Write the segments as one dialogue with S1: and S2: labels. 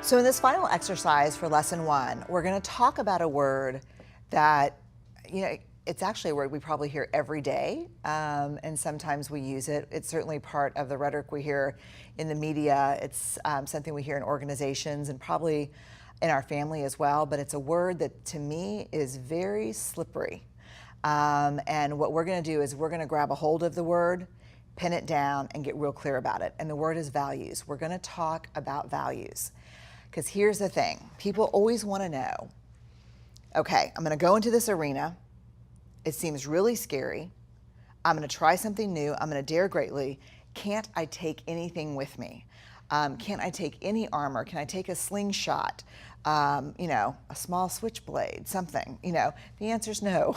S1: So in this final exercise for lesson 1, we're going to talk about a word that, it's actually a word we probably hear every day, and sometimes we use it. It's certainly part of the rhetoric we hear in the media. It's something we hear in organizations and probably in our family as well, but it's a word that to me is very slippery. And what we're going to do is we're going to grab a hold of the word, pin it down, and get real clear about it. And the word is values. We're going to talk about values. Because here's the thing, people always want to know, okay, I'm going to go into this arena. It seems really scary. I'm going to try something new. I'm going to dare greatly. Can't I take anything with me? Can't I take any armor? Can I take a slingshot? A small switchblade, something? The answer is no.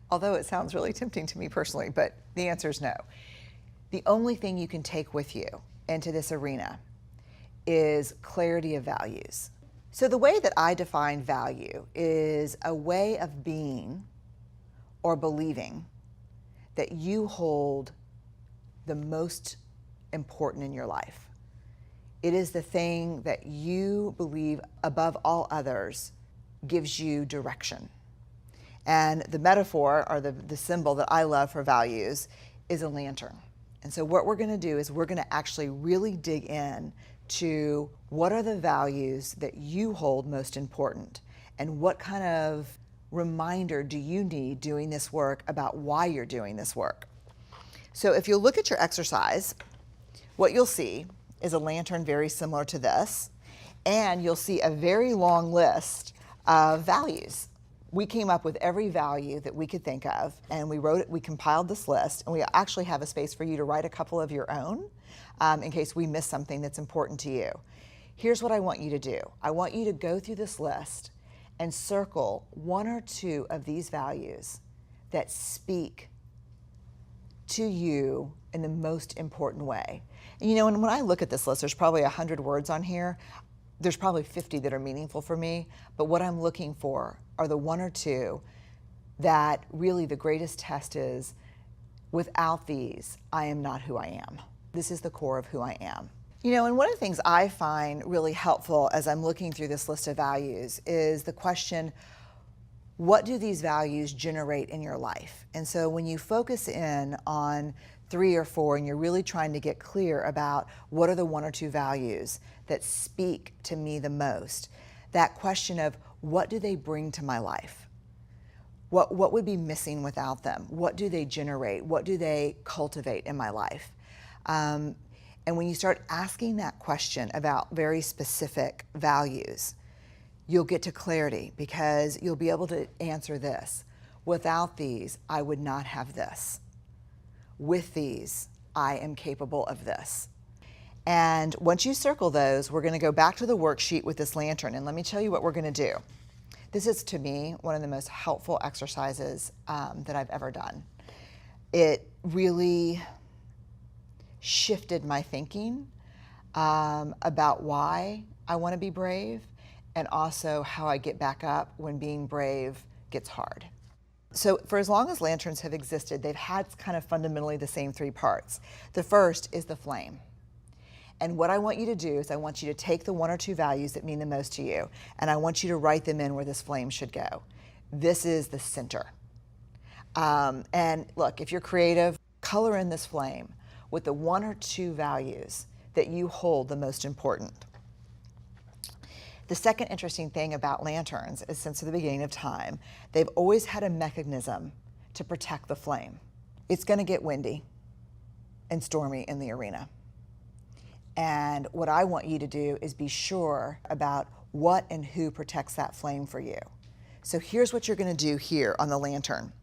S1: Although it sounds really tempting to me personally, but the answer is no. The only thing you can take with you into this arena is clarity of values. So the way that I define value is a way of being or believing that you hold the most important in your life. It is the thing that you believe above all others gives you direction. And the metaphor or the symbol that I love for values is a lantern. And so what we're going to do is we're going to actually really dig in to what are the values that you hold most important and what kind of reminder do you need doing this work about why you're doing this work. So if you look at your exercise, what you'll see is a lantern very similar to this, and you'll see a very long list of values. We came up with every value that we could think of, and we compiled this list, and we actually have a space for you to write a couple of your own in case we miss something that's important to you. Here's what I want you to do. I want you to go through this list and circle one or two of these values that speak to you in the most important way. And when I look at this list, there's probably 100 words on here. There's probably 50 that are meaningful for me, but what I'm looking for are the one or two that really the greatest test is, without these, I am not who I am. This is the core of who I am. And one of the things I find really helpful as I'm looking through this list of values is the question, what do these values generate in your life? And so when you focus in on 3 or 4 and you're really trying to get clear about what are the 1 or 2 values that speak to me the most, that question of what do they bring to my life? What would be missing without them? What do they generate? What do they cultivate in my life? And when you start asking that question about very specific values, you'll get to clarity because you'll be able to answer this. Without these, I would not have this. With these, I am capable of this. And once you circle those, we're going to go back to the worksheet with this lantern. And let me tell you what we're going to do. This is, to me, one of the most helpful exercises that I've ever done. It really shifted my thinking about why I want to be brave and also how I get back up when being brave gets hard. So for as long as lanterns have existed, they've had kind of fundamentally the same 3 parts. The first is the flame. And what I want you to do is I want you to take the 1 or 2 values that mean the most to you, and I want you to write them in where this flame should go. This is the center. And look, if you're creative, color in this flame with the 1 or 2 values that you hold the most important. The second interesting thing about lanterns is since the beginning of time, they've always had a mechanism to protect the flame. It's going to get windy and stormy in the arena. And what I want you to do is be sure about what and who protects that flame for you. So here's what you're going to do here on the lantern.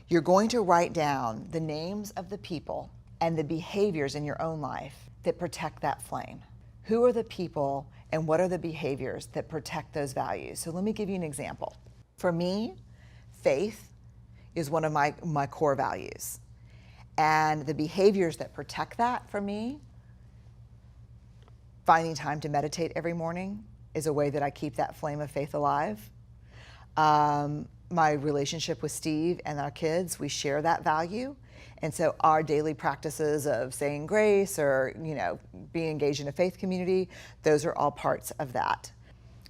S1: You're going to write down the names of the people and the behaviors in your own life that protect that flame. Who are the people and what are the behaviors that protect those values? So let me give you an example. For me, faith is one of my core values. And the behaviors that protect that for me, finding time to meditate every morning is a way that I keep that flame of faith alive. My relationship with Steve and our kids, we share that value. And so our daily practices of saying grace or, being engaged in a faith community, those are all parts of that.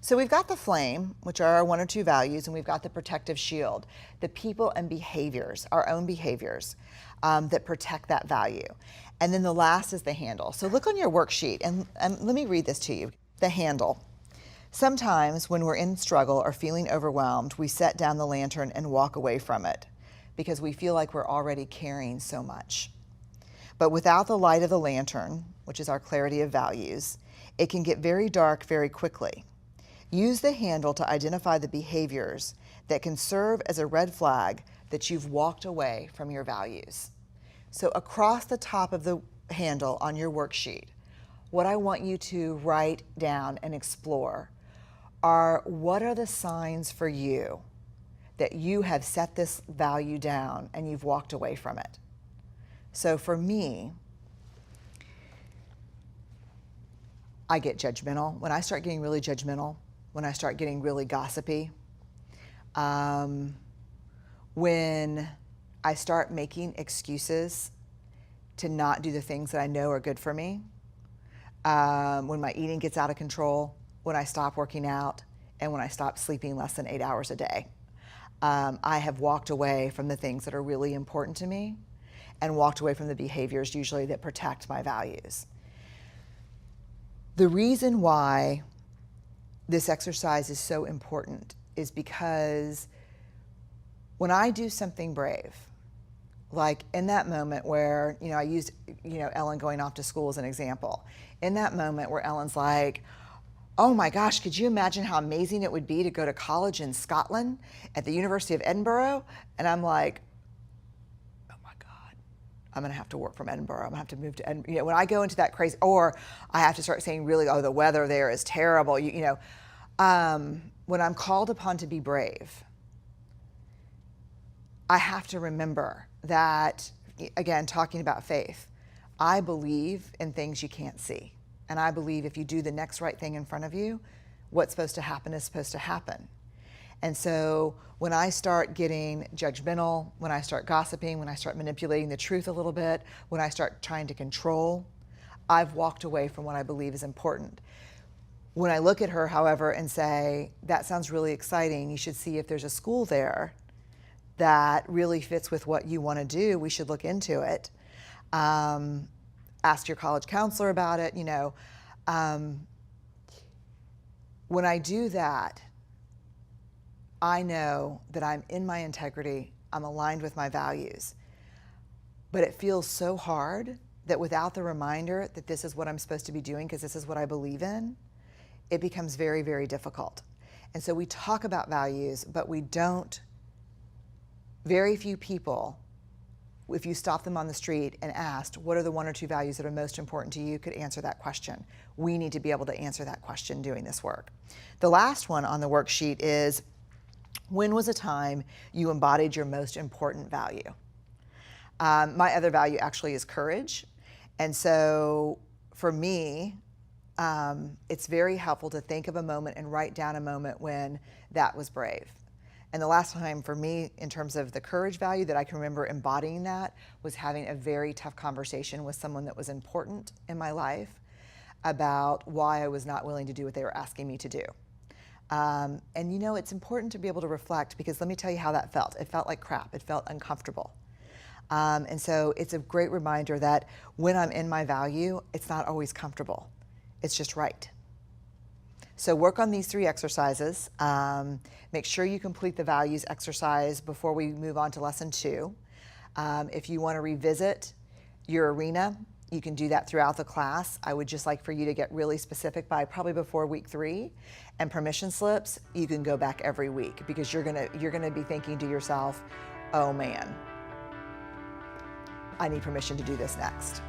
S1: So we've got the flame, which are our 1 or 2 values, and we've got the protective shield, the people and behaviors, our own behaviors that protect that value. And then the last is the handle. So look on your worksheet and let me read this to you. The handle. Sometimes when we're in struggle or feeling overwhelmed, we set down the lantern and walk away from it because we feel like we're already carrying so much. But without the light of the lantern, which is our clarity of values, it can get very dark very quickly. Use the handle to identify the behaviors that can serve as a red flag that you've walked away from your values. So across the top of the handle on your worksheet, what I want you to write down and explore are what are the signs for you that you have set this value down and you've walked away from it. So for me, I get judgmental. When I start getting really judgmental, when I start getting really gossipy, when I start making excuses to not do the things that I know are good for me, when my eating gets out of control, when I stop working out, and when I stop sleeping less than 8 hours a day, I have walked away from the things that are really important to me and walked away from the behaviors usually that protect my values. The reason why this exercise is so important is because when I do something brave, like in that moment where, I used, Ellen going off to school as an example. In that moment where Ellen's like, oh my gosh, could you imagine how amazing it would be to go to college in Scotland at the University of Edinburgh? And I'm like, oh my God, I'm gonna have to work from Edinburgh. I'm gonna have to move to Edinburgh. When I go into that crazy, or I have to start saying really, oh, the weather there is terrible. When I'm called upon to be brave, I have to remember that, again, talking about faith, I believe in things you can't see. And I believe if you do the next right thing in front of you, what's supposed to happen is supposed to happen. And so when I start getting judgmental, when I start gossiping, when I start manipulating the truth a little bit, when I start trying to control, I've walked away from what I believe is important. When I look at her, however, and say, that sounds really exciting, you should see if there's a school there that really fits with what you want to do, we should look into it. Ask your college counselor about it, When I do that, I know that I'm in my integrity, I'm aligned with my values. But it feels so hard that without the reminder that this is what I'm supposed to be doing because this is what I believe in, it becomes very, very difficult. And so we talk about values, but we don't. Very few people, if you stop them on the street and asked, what are the 1 or 2 values that are most important to you, could answer that question. We need to be able to answer that question doing this work. The last one on the worksheet is, when was a time you embodied your most important value? My other value actually is courage. And so for me, it's very helpful to think of a moment and write down a moment when that was brave. And the last time for me, in terms of the courage value that I can remember embodying that, was having a very tough conversation with someone that was important in my life about why I was not willing to do what they were asking me to do. And it's important to be able to reflect, because let me tell you how that felt. It felt like crap. It felt uncomfortable. And so it's a great reminder that when I'm in my value, it's not always comfortable. It's just right. So work on these 3 exercises. Make sure you complete the values exercise before we move on to lesson 2. If you want to revisit your arena, you can do that throughout the class. I would just like for you to get really specific by probably before week 3. And permission slips, you can go back every week, because you're gonna be thinking to yourself, oh man, I need permission to do this next.